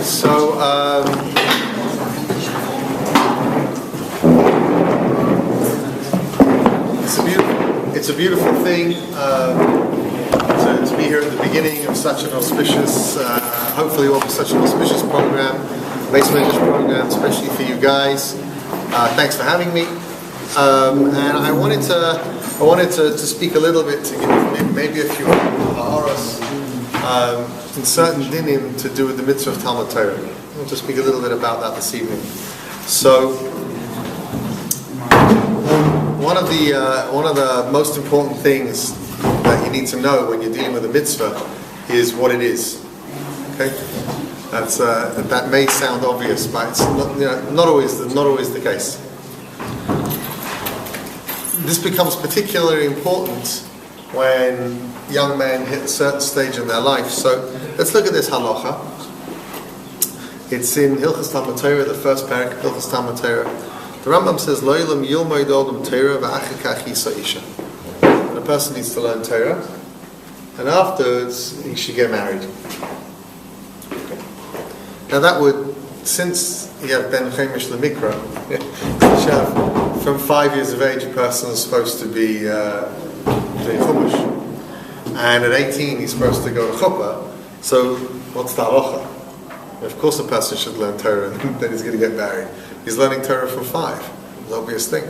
So, it's a beautiful thing to be here at the beginning of such an auspicious, hopefully it will be such an auspicious program, based English program, especially for you guys. Thanks for having me. And I wanted to speak a little bit to give maybe a few ha'aros in certain dinim to do with the mitzvah of Talmud Torah. I want to speak a little bit about that this evening. So, one of the most important things that you need to know when you're dealing with a mitzvah is what it is. Okay, that may sound obvious, but it's not always the case. This becomes particularly important when young men hit a certain stage in their life. So let's look at this halacha. It's in Hilchos Talmud Torah, the first parak of Hilchos Talmud Torah. The Rambam says, "Lo yilum yilmod adam Torah v'achar kach yisa isha." A person needs to learn Torah, and afterwards he should get married. Now that would, since you have ben chemish lemikra, from 5 years of age a person is supposed to be doing chumash, and at 18 he's supposed to go to chuppah. So what's the halacha? Of course a person should learn Torah, and then he's going to get married. He's learning Torah from 5. It's an obvious thing.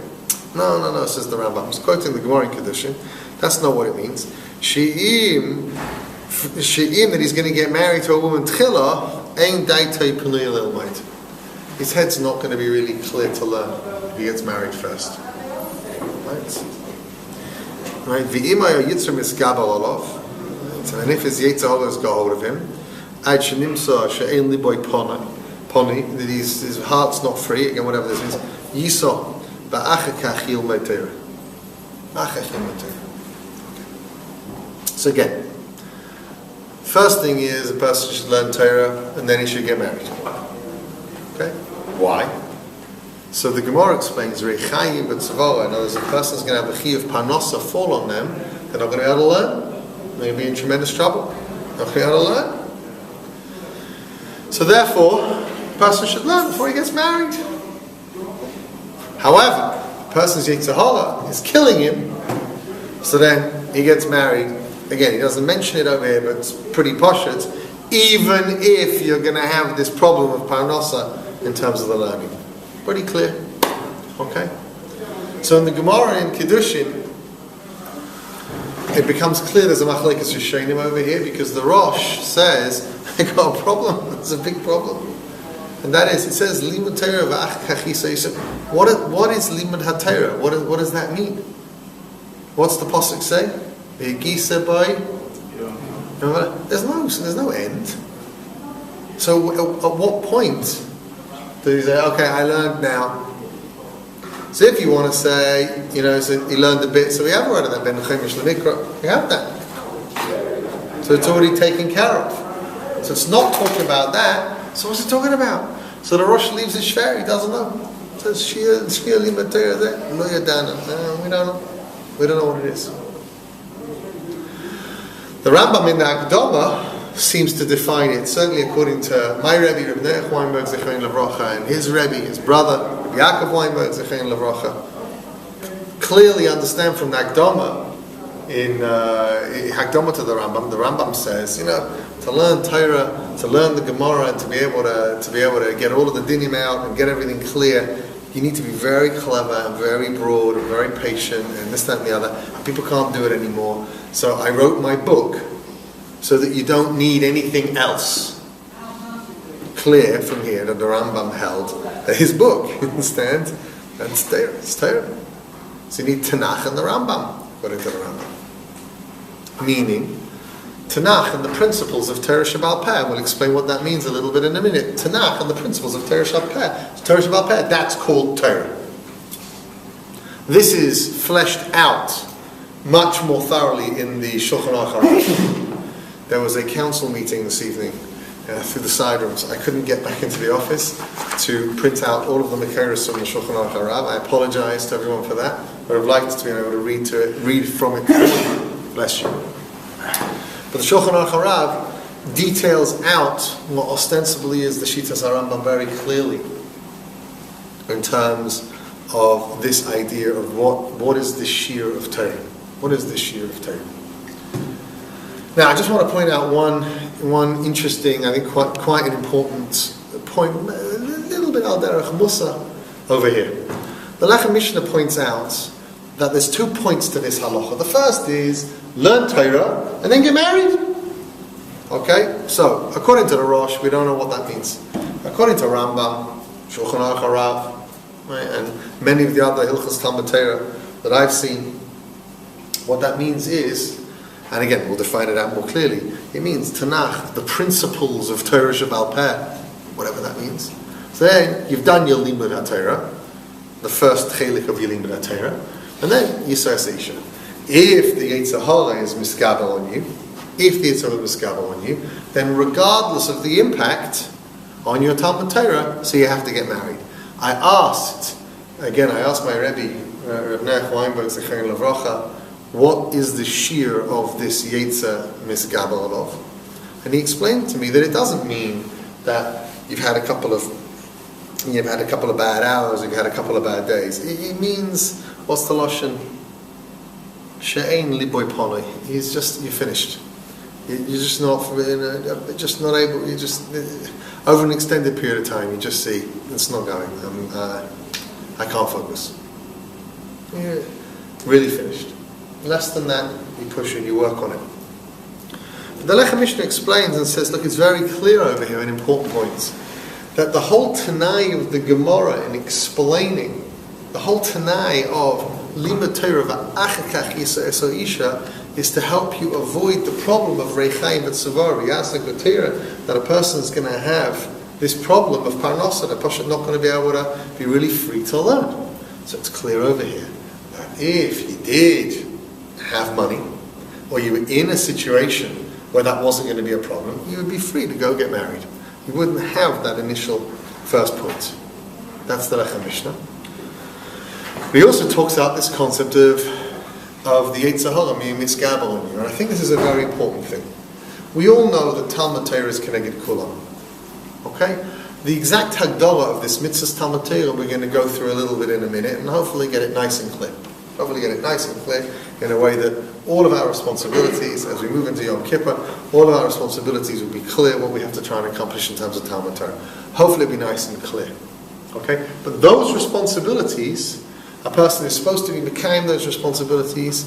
No, says the Rambam. He's quoting the Gemara in Kedushin. That's not what it means. She'im, that he's going to get married to a woman, tchila, ein daitei penui l'ilmod. His head's not going to be really clear to learn if he gets married first. Right? V'imay yitzur misgabal alav. And if his yetzer hara has got hold of him, ad shenimsa she'ein liboy poni, that his heart's not free, again, whatever this means, yiso, ba'achar kach yilmod Torah. So again, first thing is a person should learn Torah and then he should get married. Okay? Why? So the Gemara explains, Reichayim b'tzavara, in other words, a person's going to have a chi of parnasa fall on them, they're not going to be able to learn. They're going to be in tremendous trouble. They're not going to be able to learn. So therefore, a person should learn before he gets married. However, a person's yetzer hara is killing him, so then he gets married. Again, he doesn't mention it over here, but it's pretty poshut, even if you're going to have this problem of parnasa in terms of the learning. Pretty clear. Okay? So in the Gemara in Kedushin, it becomes clear there's a machlekes rishonim over here, because the Rosh says, I got a problem, there's a big problem. And that is, it says, Limud Torah v'achar kach yisa isha. What is Limud HaTorah? What does that mean? What's the pasuk say? V'yigisa by? There's no end. So at what point do you say, okay, I learned now? So if you want to say, so he learned a bit, so we have already that ben chemish lemikra, we have that. So it's already taken care of. So it's not talking about that. So what's it talking about? So the Rosh leaves his shver, he doesn't know. It says shia limud Torah there, lo yadana. We don't know. We don't know what it is. The Rambam in the Akdama seems to define it, certainly according to my Rebbe, Rabbi Moshe Cowland Zechain Levracha, and his Rebbe, his brother, Yaakov Weinberg Zechain Levracha, clearly understand from the Akdama, in Akdama to the Rambam says, to learn Torah, to learn the Gemara, and to be able to get all of the dinim out and get everything clear, you need to be very clever and very broad and very patient and this, that, and the other. And people can't do it anymore. So I wrote my book so that you don't need anything else. Clear from here that the Rambam held that his book, you understand? That's Torah. It's Torah. So you need Tanakh and the Rambam, according to the Rambam. Meaning, Tanakh and the principles of Torah Shabbal Peh. We'll explain what that means a little bit in a minute. Tanakh and the principles of Torah Shabbal Peh. Torah Shabbal Peh, that's called Torah. This is fleshed out much more thoroughly in the Shulchan Aruch. There was a council meeting this evening through the side rooms. I couldn't get back into the office to print out all of the Makeros from the Shulchan Aruch. I apologize to everyone for that. I would have liked to be able to read from it. Bless you. But the Shulchan Aruch details out what ostensibly is the Shitas HaRambam very clearly in terms of this idea of what is the shear of Torah. What is the shear of Torah? Now, I just want to point out one interesting, I think quite an important point, a little bit al derech Musa over here. The Lechem Mishnah points out that there's 2 points to this halacha. The first is learn Torah and then get married. Okay, so according to the Rosh, we don't know what that means. According to Rambam, Shulchan Aruch Harav, right, and many of the other Hilchos Talmud Torah that I've seen, what that means is, and again we'll define it out more clearly, it means Tanakh, the principles of Torah Shebal Peh, whatever that means. So then you've done your Limud HaTorah, the first chelik of your Limud HaTorah, and then you say Isha. If the Yetzer Hara is miskabel on you, then regardless of the impact on your Talmud Torah, so you have to get married. I asked my Rebbe, Reb Nech Weinberg, Zechayin Levracha, what is the shear of this Yetzer Misgabel Alav? And he explained to me that it doesn't mean that you've had a couple of bad hours, you've had a couple of bad days. It means, what's the Lashon? She'ein liboy ponoi. You're finished. You're just not able. You just over an extended period of time, you just see it's not going. I can't focus. You're really finished. Less than that, you push and you work on it. The Lechem Mishnah explains and says, look, it's very clear over here in important points that the whole Tanai of the Gemara in explaining the whole Tanai of Limud Torah v'achakach yisa isha is to help you avoid the problem of Reichai v'tzavar v'yasek v'tira, that a person is going to have this problem of parnasa, that a person not going to be able to be really free to learn. So it's clear over here that if you did have money, or you were in a situation where that wasn't going to be a problem, you would be free to go get married. You wouldn't have that initial first point. That's the Lechem Mishnah. He also talks about this concept of the Yetzer Hara being miskabel on you, and I think this is a very important thing. We all know that Talmud Torah is keneged kulam. Okay? The exact hagdara of this mitzvah Talmud Torah we're going to go through a little bit in a minute, and hopefully get it nice and clear. In a way that all of our responsibilities, as we move into Yom Kippur, all of our responsibilities will be clear what we have to try and accomplish in terms of Talmud Torah. Hopefully it'll be nice and clear. Okay? But those responsibilities, a person is supposed to be becoming those responsibilities,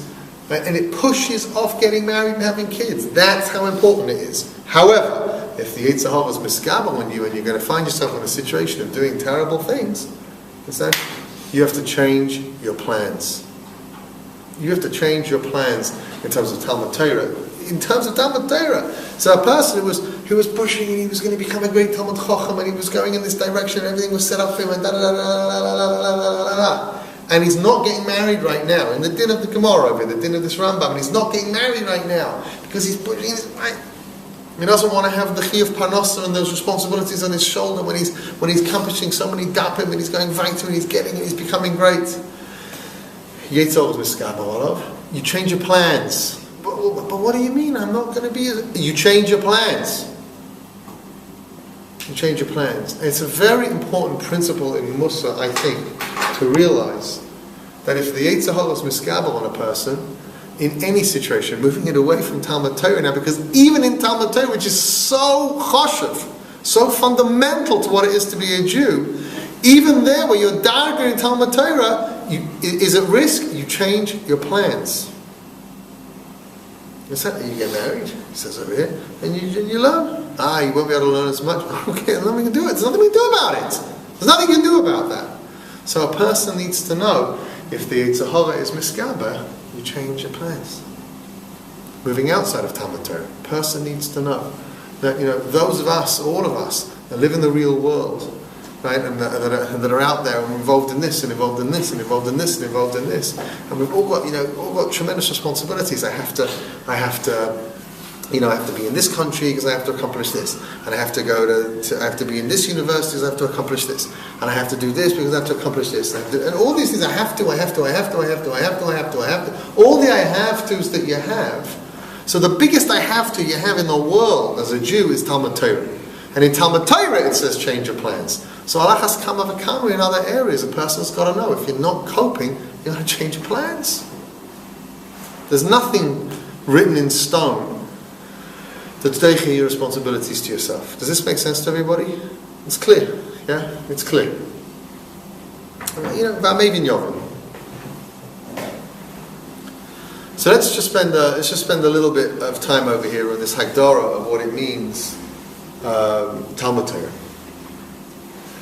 right? And it pushes off getting married and having kids. That's how important it is. However, if the Yetzer Hara is miskabel on you and you're going to find yourself in a situation of doing terrible things, you have to change your plans. You have to change your plans in terms of Talmud Torah. So a person who was pushing and he was going to become a great Talmud Chacham and he was going in this direction and everything was set up for him and he's not getting married right now in the din of the Gemara over the din of this Rambam, and he's not getting married right now because he's pushing his right. He doesn't want to have the chi of parnasa and those responsibilities on his shoulder when he's accomplishing so many dapim and he's going weiter and he's getting it, he's becoming great. Yetzer Hara is miskabel alav. You change your plans. But what do you mean? I'm not going to be... You change your plans. You change your plans. And it's a very important principle in Musa, I think, to realize that if the Yetzer Hara is miskabel on a person, in any situation, moving it away from Talmud Torah now, because even in Talmud Torah, which is so choshev, so fundamental to what it is to be a Jew, even there where your darger in Talmud Torah is at risk, you change your plans. You get married, he says over here, and you learn. You won't be able to learn as much. Okay, there's nothing you can do. There's nothing you can do about it. There's nothing you can do about that. So a person needs to know, if the Yetzer Hara is miskabel, you change your plans. Moving outside of Talmud Torah, a person needs to know that those of us, all of us, that live in the real world, right, and that are out there and involved in this and involved in this and involved in this and involved in this, and we've all got tremendous responsibilities. I have to be in this country because I have to accomplish this, and I have to I have to be in this university because I have to accomplish this, and I have to do this because I have to accomplish this, and all these things I have to. All the I have tos that you have, So the biggest you have in the world as a Jew is Talmud Torah. And in Talmud Torah it says change your plans. So halachas kama v'kama in other areas, a person's got to know, if you're not coping, you've got to change your plans. There's nothing written in stone that's taking your responsibilities to yourself. Does this make sense to everybody? It's clear. Yeah? It's clear. V'amevin yovim. So let's just spend a little bit of time over here on this Hagdara of what it means, Talmud Torah.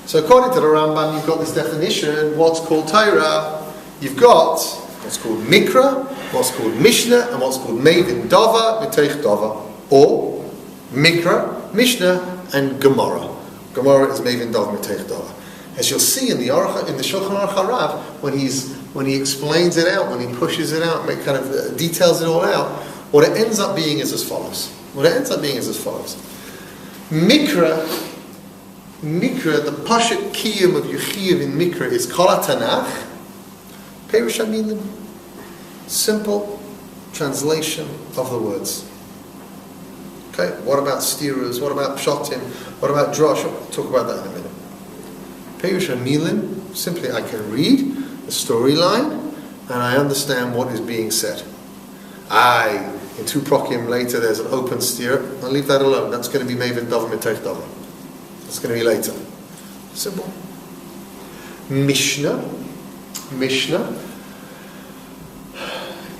So according to the Rambam, you've got this definition, what's called Torah. You've got what's called Mikra, what's called Mishnah, and what's called Mevin Dava, Miteich Dava. Or Mikra, Mishnah, and Gemara. Gemara is Mevin Dava, Miteich Dava. As you'll see in the Shulchan Aruch Harav, when he explains it out, when he pushes it out, details it all out, what it ends up being is as follows. Mikra, the Pashat Kiyum of Yechiyev in Mikra is Kol HaTanach, Perush HaMilim. Simple translation of the words. Okay, what about Stiras? What about Pshatim? What about Drosh? We'll talk about that in a minute. Perush HaMilim, simply I can read the storyline and I understand what is being said. In 2 prokim later there's an open steer. I'll leave that alone. That's going to be Mevin Dava Miteich Dava. That's going to be later. Simple. Mishnah.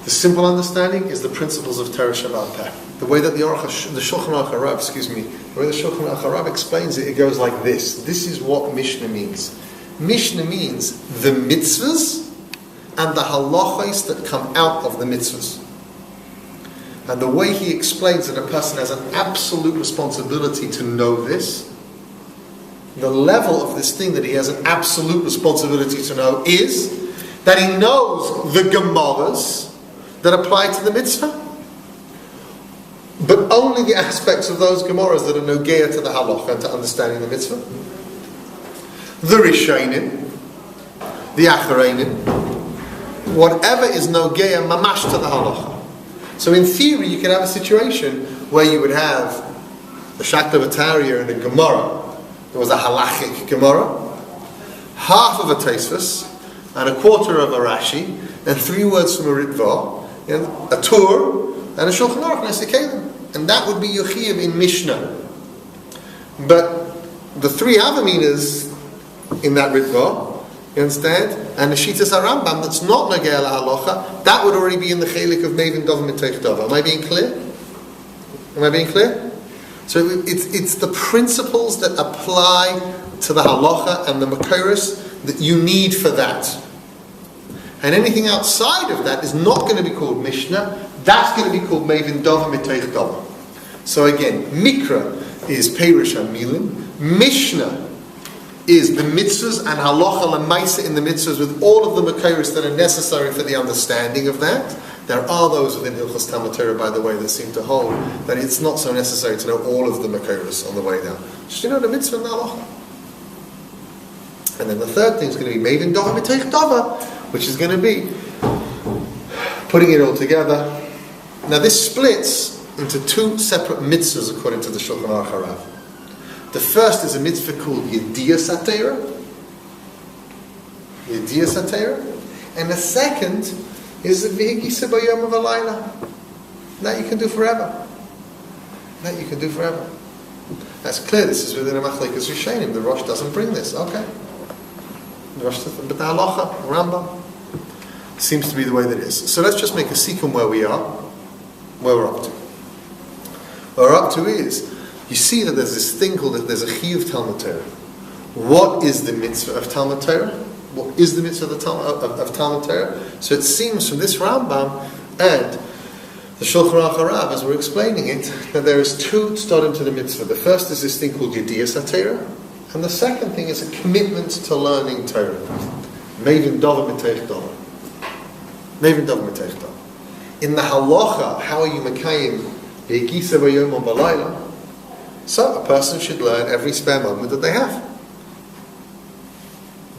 The simple understanding is the principles of Torah Shabbat Peh. The way that the Shulchan Aruch Harav explains it, it goes like this. This is what Mishnah means. Mishnah means the mitzvahs and the halachos that come out of the mitzvahs. And the way he explains that a person has an absolute responsibility to know this, the level of this thing that he has an absolute responsibility to know is that he knows the Gemaras that apply to the mitzvah, but only the aspects of those Gemaras that are nogeya to the halacha and to understanding the mitzvah. The Rishonim, the Acharonim, whatever is nogeya mamash to the halacha. So in theory, you could have a situation where you would have the Shakta V'Tarya and a Gemara. There was a halachic Gemara, half of a Tosfos, and a quarter of a Rashi, and 3 words from a Ritva, and a Tur, and a Shulchan Aruch Nesikelim. And that would be Yochiev in Mishnah. But the 3 Avaminas in that Ritva, you understand? And the Shitas HaRambam that's not Nagea LaHalacha, that would already be in the Chelik of Mevin Dava Miteich Dava. Am I being clear? So it's the principles that apply to the halacha and the makoros that you need for that. And anything outside of that is not going to be called Mishnah. That's going to be called Mevin Dava Miteich Dava. So again, Mikra is Perush HaMilim. Mishnah is the mitzvahs and halacha l'maisa in the mitzvahs with all of the makoros that are necessary for the understanding of that. There are those within Hilchos Talmud Torah, by the way, that seem to hold that it's not so necessary to know all of the makoros on the way down. Just the mitzvah and the halacha. And then the third thing is going to be Mevin Dava Miteich Dava, which is going to be putting it all together. Now this splits into 2 separate mitzvahs according to the Shulchan Aruch Harav. The first is a mitzvah called Yediyas HaTorah. And the second is the V'higisa B'yom V'layla. That you can do forever. That's clear. This is within a Machlekes Rishonim. The Rosh doesn't bring this. Okay. The Rosh doesn't, but the Halacha, Rambam, seems to be the way that it is. So let's just make a sequence where we are, where we're up to. Where we're up to is, you see that there's this thing called, there's a Chiyuv Talmud Torah. What is the mitzvah of Talmud Torah? What is the mitzvah of Talmud Torah? So it seems from this Rambam and the Shulchan Aruch Harav, as we're explaining it, that there is 2 tzaddim to the mitzvah. The first is this thing called Yediyas HaTorah, and the second thing is a commitment to learning Torah. Mevin Dava Miteich Dava. In the halacha, how are you mekayim V'higisa B'yom V'layla? So a person should learn every spare moment that they have.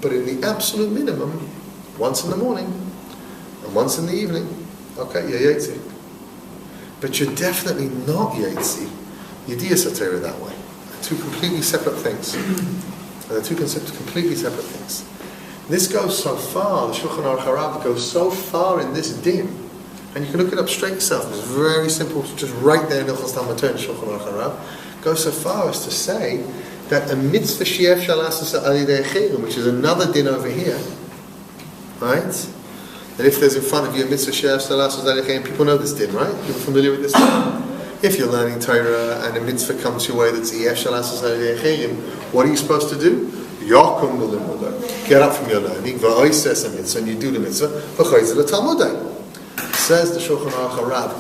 But in the absolute minimum, once in the morning and once in the evening. Okay, yayetzi. but you're definitely not Yetzi, Yediyas HaTorah that way. Two completely separate things. They're two completely separate things. This goes so far, the Shulchan Aruch HaRav goes so far in this din, and you can look it up straight yourself, it's very simple, just right there in Hilchos Talmud Torah, Shulchan Aruch HaRav, goes so far as to say that a mitzvah she'ef shalasas al yidei chayim, which is another din over here, right? That if there's in front of you a mitzvah she'ef shalasas al yidei chayim, people know this din, right? You're familiar with this din? If you're learning Torah and a mitzvah comes your way that's she'ef shalasas al yidei chayim, what are you supposed to do? Yakum l'limudah. Get up from your learning, v'oises a mitzvah, and you do the mitzvah, v'choyzer l'talmudai. Says the Shulchan Aruch HaRav,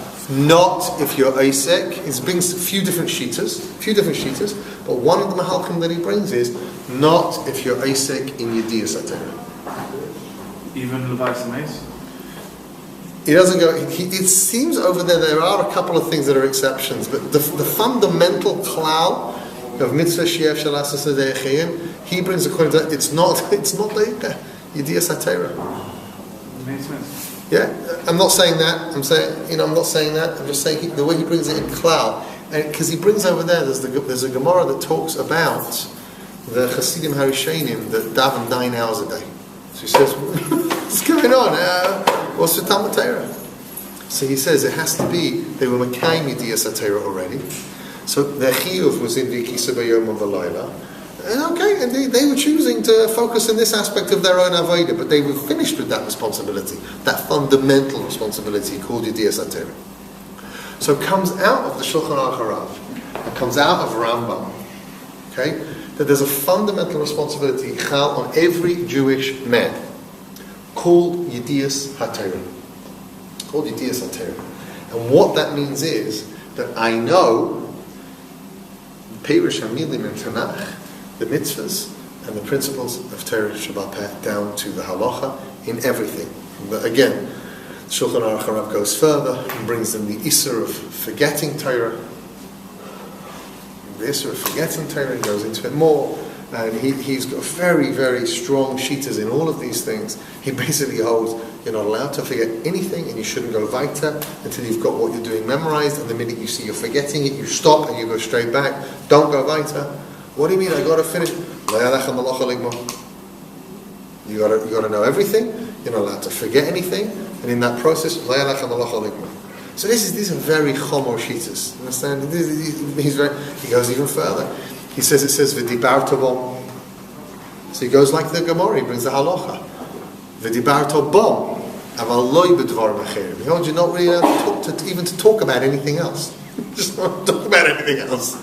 not if you're Isaac. He brings a few different shitas, but one of the mahalchim that he brings is not if you're Isaac in Yediyas HaTorah. Even Levi's Mace? He doesn't go. It seems over there are a couple of things that are exceptions, but the fundamental klal of mitzvah she'ef shalasas yidei chayim, he brings according to that, it's not the Yediyas HaTorah. Makes sense. Yeah, I'm not saying that. I'm not saying that. I'm just saying the way he brings it in klal, because he brings over there. There's a Gemara that talks about the Hasidim Harishonim that daven 9 hours a day. So he says, "What's going on? What's the Talmud Torah?" So he says it has to be they were Mekayim Yediyas HaTorah already. So their chiyuv was in the Kisa B'Yom of the Laila. And they were choosing to focus in this aspect of their own avodah, but they were finished with that responsibility, that fundamental responsibility called Yediyas HaTorah. So it comes out of the Shulchan Aruch HaRav, it comes out of Rambam, okay, that there's a fundamental responsibility chal on every Jewish man called Yediyas HaTorah. Called Yediyas HaTorah. And what that means is that I know Perush HaMilim in Tanakh, the mitzvahs and the principles of Torah Shabbat Peh down to the halacha in everything. But again, Shulchan Aruch HaRav goes further and brings them the Isser of forgetting Torah. The Isser of forgetting Torah, he goes into it more, and he's got very, very strong shitas in all of these things. He basically holds you're not allowed to forget anything, and you shouldn't go weiter until you've got what you're doing memorized, and the minute you see you're forgetting it, you stop and you go straight back. Don't go weiter. What do you mean? I got to finish. You got to know everything. You're not allowed to forget anything, and in that process, so these are very chomo shitas. Understand? He goes even further. It says v'dibarto bom. So he goes like the Gemara. He brings the halacha. V'dibarto bom. Aval loy b'dvarim acherim. He holds you not really allowed to talk about anything else. Just not talk about anything else.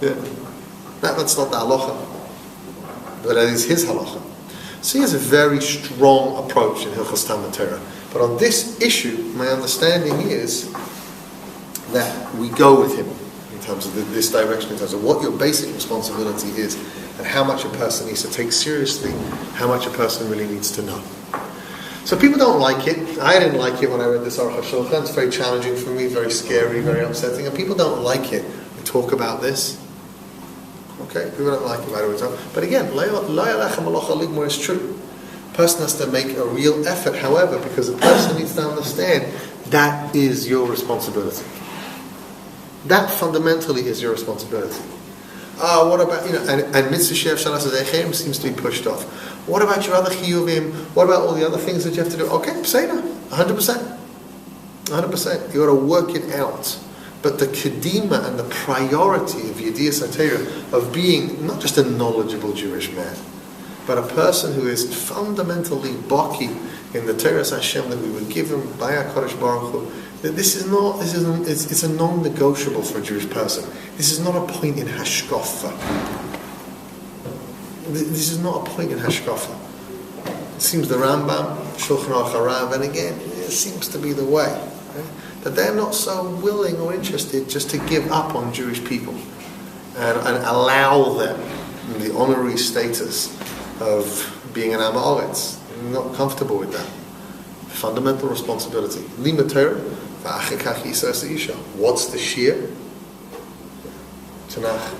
Yeah. That's not the halacha, but that is his halacha. So he has a very strong approach in Hilchos Talmud Torah. But on this issue, my understanding is that we go with him in terms of this direction, in terms of what your basic responsibility is, and how much a person needs to take seriously, how much a person really needs to know. So people don't like it. I didn't like it when I read this Aruch HaShulchan. It's very challenging for me, very scary, very upsetting, and people don't like it. We talk about this. Okay, people don't like it. But again, la yalachem malacha ligmor is true. A person has to make a real effort, however, because a person needs to understand that is your responsibility. That fundamentally is your responsibility. What about, and mitzvah she'ef shalasas yidei chayim seems to be pushed off. What about your other chiyuvim? What about all the other things that you have to do? Okay, pseina, 100%. 100%. You got to work it out. But the kedima and the priority of Yediyas HaTorah, of being not just a knowledgeable Jewish man, but a person who is fundamentally baki in the Torah Hashem that we were given by HaKadosh Baruch Hu, that it's a non-negotiable for a Jewish person. This is not a point in hashkafa. This is not a point in hashkafa. It seems the Rambam, Shulchan Aruch HaRav, and again, it seems to be the way. Right? That they're not so willing or interested just to give up on Jewish people and allow them the honorary status of being an Am Haaretz. I'm not comfortable with that. Fundamental responsibility. Limud Torah, v'achikach yisas isha. What's the shir? Tanakh.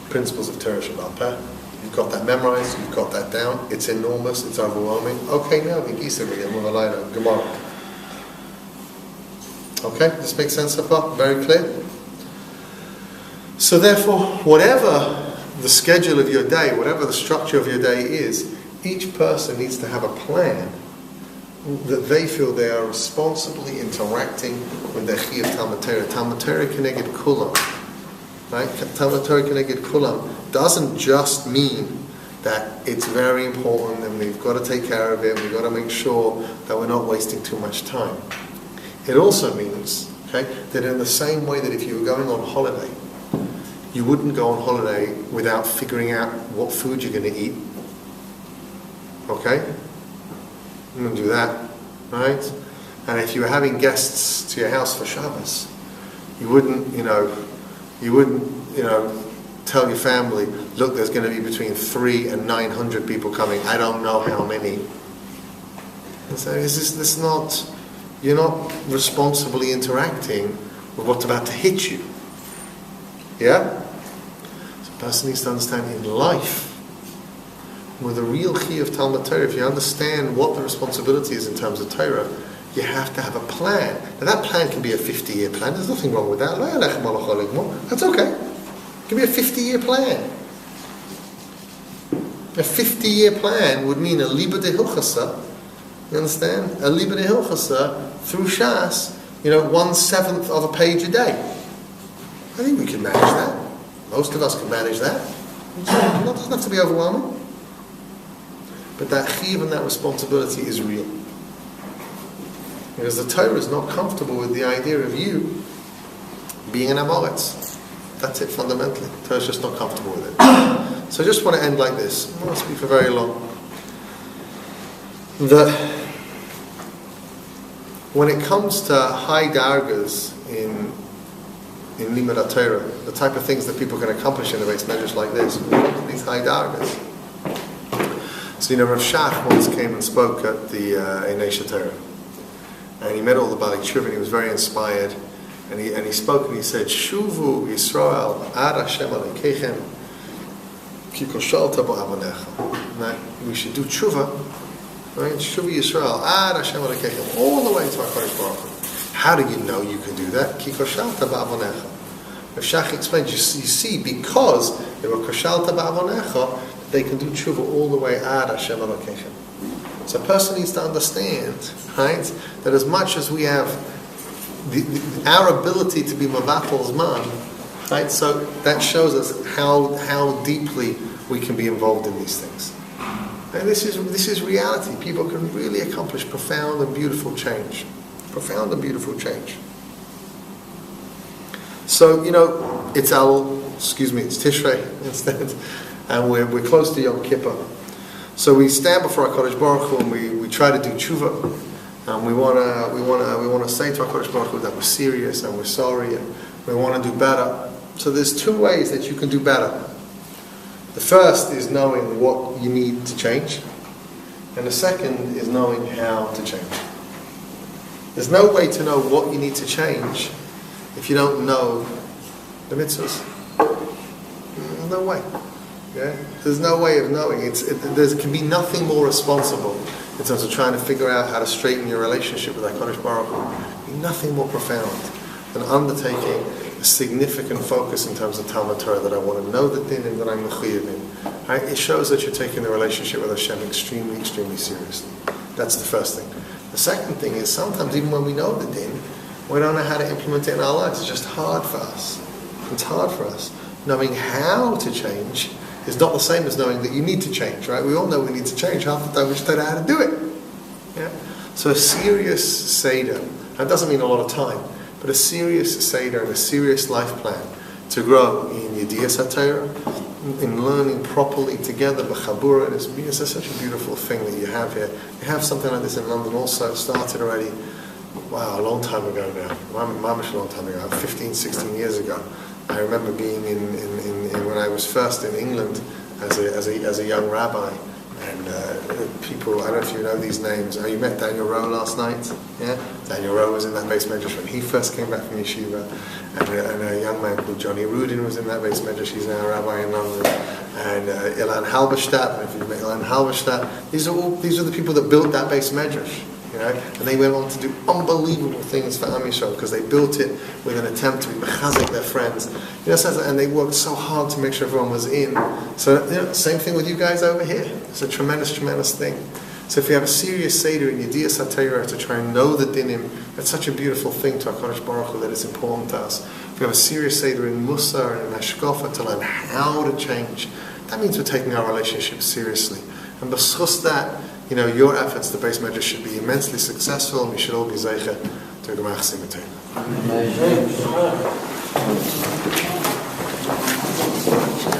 Principles of Torah Shabbat Peh. You've got that memorized, you've got that down. It's enormous, it's overwhelming. Okay, now, Gemara. Okay, this makes sense so far? Very clear? So therefore, whatever the schedule of your day, whatever the structure of your day is, each person needs to have a plan that they feel they are responsibly interacting with their Chiyuv Talmud Torah. Talmud Torah Keneged Kulam. Right? Talmud Torah Keneged Kulam doesn't just mean that it's very important and we've got to take care of it, we've got to make sure that we're not wasting too much time. It also means, okay, that in the same way that if you were going on holiday, you wouldn't go on holiday without figuring out what food you're going to eat. Okay? You wouldn't do that, right? And if you were having guests to your house for Shabbos, you wouldn't tell your family, look, there's going to be between 300 and 900 people coming. I don't know how many. And so you're not responsibly interacting with what's about to hit you. Yeah? So a person needs to understand in life, with a real Chiyuv Talmud Torah, if you understand what the responsibility is in terms of Torah, you have to have a plan. Now that plan can be a 50-year plan. There's nothing wrong with that. That's okay. It can be a 50-year plan. A 50-year plan would mean a Liba de Hilchasa. You understand? A Liba de Hilchasa through Shas, 1/7 of a page a day. I think we can manage that. Most of us can manage that. It doesn't have to be overwhelming. But that chiyuv and that responsibility is real. Because the Torah is not comfortable with the idea of you being an amoritz. That's it fundamentally. The Torah is just not comfortable with it. So I just want to end like this. I won't speak for very long. When it comes to high dargas in Limud HaTorah, the type of things that people can accomplish in a base measures like this, these high dargas. So Rav Shach once came and spoke at the Einesh Torah, and he met all the Bali Tshuva, and he was very inspired, and he spoke and he said, "Shuvu Yisrael ad Hashem Alekeichem ki koshalta ba'avonecha." We should do tshuva, right? Shuvu Yisrael ad Hashem Alekeichem, all the way to HaKadosh Baruch Hu. How do you know you can do that? Ki koshalta ba'avonecha. Rav Shach explains, you see, because they were koshalta ba'avonecha, they can do tshuva all the way ad Hashem Elokeichem. So a person needs to understand, right, that as much as we have our ability to be mavatal zman, right, so that shows us how deeply we can be involved in these things. And this is reality. People can really accomplish profound and beautiful change. Profound and beautiful change. So, it's Tishrei instead. And we're close to Yom Kippur. So we stand before HaKadosh Baruch Hu and we try to do tshuva. And we want to say to HaKadosh Baruch Hu that we're serious and we're sorry and we want to do better. So there's two ways that you can do better. The first is knowing what you need to change. And the second is knowing how to change. There's no way to know what you need to change if you don't know the mitzvahs. There's no way. Yeah? There's no way of knowing. There can be nothing more responsible in terms of trying to figure out how to straighten your relationship with HaKadosh Baruch Hu. Nothing more profound than undertaking a significant focus in terms of Talmud Torah, that I want to know the din and that I'm mechuyev in. Right? It shows that you're taking the relationship with Hashem extremely, extremely seriously. That's the first thing. The second thing is, sometimes even when we know the din, we don't know how to implement it in our lives. It's just hard for us. It's hard for us. Knowing how to change is not the same as knowing that you need to change, right? We all know we need to change. Half the time we just don't know how to do it. Yeah? So a serious Seder, that doesn't mean a lot of time, but a serious Seder and a serious life plan to grow in Yediyas HaTorah, in learning properly together, b'chabura, it's such a beautiful thing that you have here. You have something like this in London also. It started already, a long time ago now. Mamish a long time ago, 15, 16 years ago. I remember being in when I was first in England as a young rabbi, and people, I don't know if you know these names. You met Daniel Rowe last night, yeah? Daniel Rowe was in that base medrash when he first came back from yeshiva, and a young man called Johnny Rudin was in that base medrash. He's now a rabbi in London, and Ilan Halberstadt. If you met Ilan Halberstadt, these are the people that built that base medrash. And they went on to do unbelievable things for Am Yisrael because they built it with an attempt to be mechazik their friends. And they worked so hard to make sure everyone was in. So, same thing with you guys over here. It's a tremendous, tremendous thing. So if you have a serious Seder in Yediyas HaTorah to try and know the dinim, that's such a beautiful thing to HaKadosh Baruch Hu that it's important to us. If we have a serious Seder in Musar and in Hashkafa to learn how to change, that means we're taking our relationship seriously. And b'schus that, your efforts, the Beis Medrash should be immensely successful, and we should all be zeicha to Gemach Simatei. Amen.